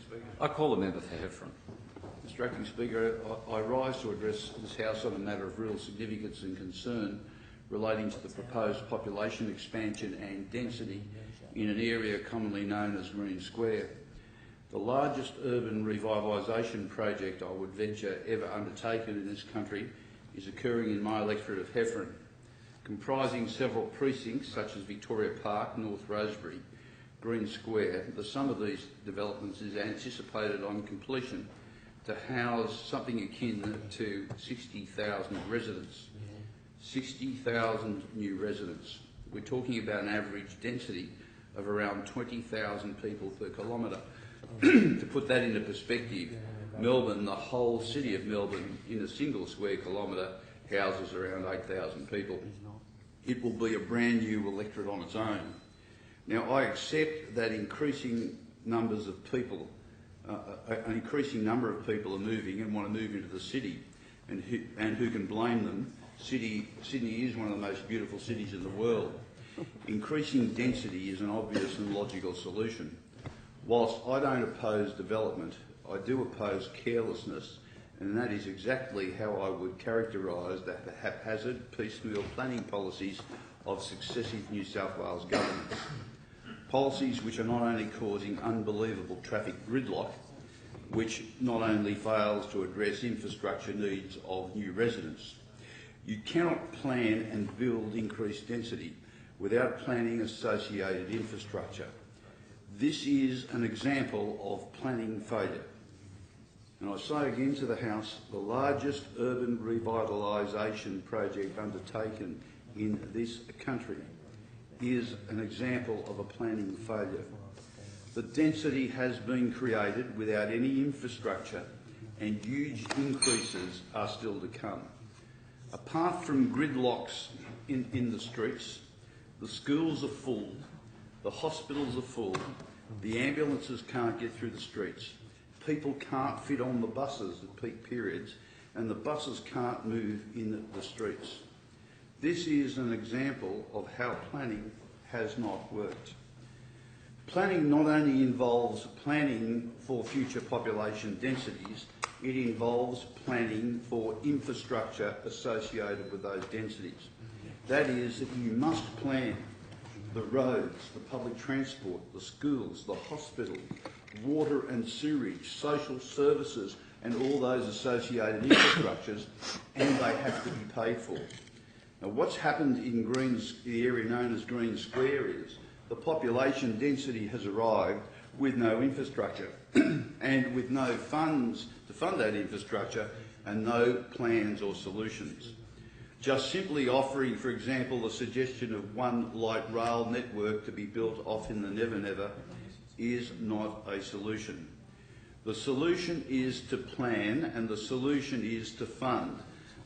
Speaker. I call the member for Heffron. Mr Acting Speaker, I rise to address this House on a matter of real significance and concern relating to the proposed population expansion and density in an area commonly known as Green Square. The largest urban revitalisation project I would venture ever undertaken in this country is occurring in my electorate of Heffron, comprising several precincts such as Victoria Park, North Rosebery, Green Square. The sum of these developments is anticipated on completion to house something akin to 60,000 residents. 60,000 new residents. We're talking about an average density of around 20,000 people per kilometre. To put that into perspective, Melbourne, the whole city of Melbourne, in a single square kilometre, houses around 8,000 people. It will be a brand new electorate on its own. Now, I accept that increasing numbers of people, an increasing number of people are moving and want to move into the city, and who can blame them? Sydney is one of the most beautiful cities in the world. Increasing density is an obvious and logical solution. Whilst I don't oppose development, I do oppose carelessness, and that is exactly how I would characterise the haphazard, piecemeal planning policies of successive New South Wales governments. Policies which are not only causing unbelievable traffic gridlock, which not only fails to address infrastructure needs of new residents. You cannot plan and build increased density without planning associated infrastructure. This is an example of planning failure. And I say again to the House, the largest urban revitalisation project undertaken in this country is an example of a planning failure. The density has been created without any infrastructure, and huge increases are still to come. Apart from gridlocks in the streets, the schools are full, the hospitals are full, the ambulances can't get through the streets, people can't fit on the buses at peak periods, and the buses can't move in the streets. This is an example of how planning has not worked. Planning not only involves planning for future population densities, it involves planning for infrastructure associated with those densities. That is, that you must plan the roads, the public transport, the schools, the hospital, water and sewerage, social services, and all those associated infrastructures, and they have to be paid for. Now, what's happened in the area known as Green Square is the population density has arrived with no infrastructure and with no funds to fund that infrastructure and no plans or solutions. Just simply offering, for example, the suggestion of one light rail network to be built off in the Never Never is not a solution. The solution is to plan, and the solution is to fund.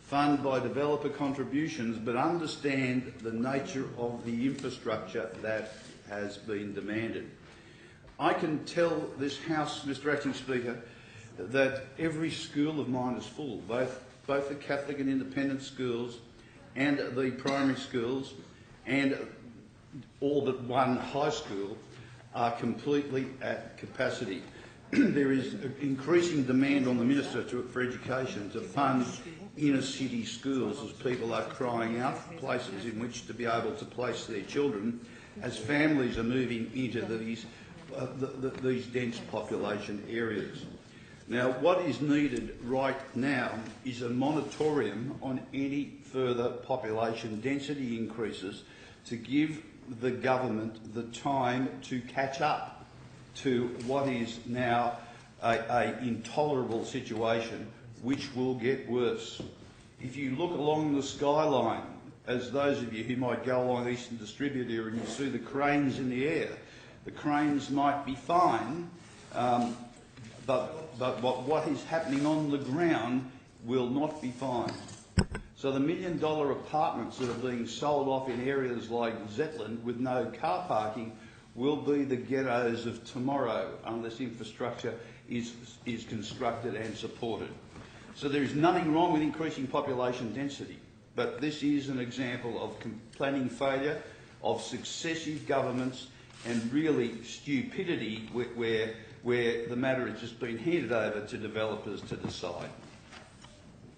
Fund by developer contributions, but understand the nature of the infrastructure that has been demanded. I can tell this House, Mr Acting Speaker, that every school of mine is full, both the Catholic and independent schools and the primary schools and all but one high school are completely at capacity. There is increasing demand on the Minister for Education to fund inner city schools as people are crying out for places in which to be able to place their children as families are moving into these dense population areas. Now, what is needed right now is a moratorium on any further population density increases to give the government the time to catch up to what is now an intolerable situation, which will get worse. If you look along the skyline, as those of you who might go along Eastern Distributor and you see the cranes in the air, the cranes might be fine, but what is happening on the ground will not be fine. So the $1 million apartments that are being sold off in areas like Zetland with no car parking will be the ghettos of tomorrow unless infrastructure is constructed and supported. So there is nothing wrong with increasing population density, but this is an example of planning failure of successive governments and really stupidity where the matter has just been handed over to developers to decide.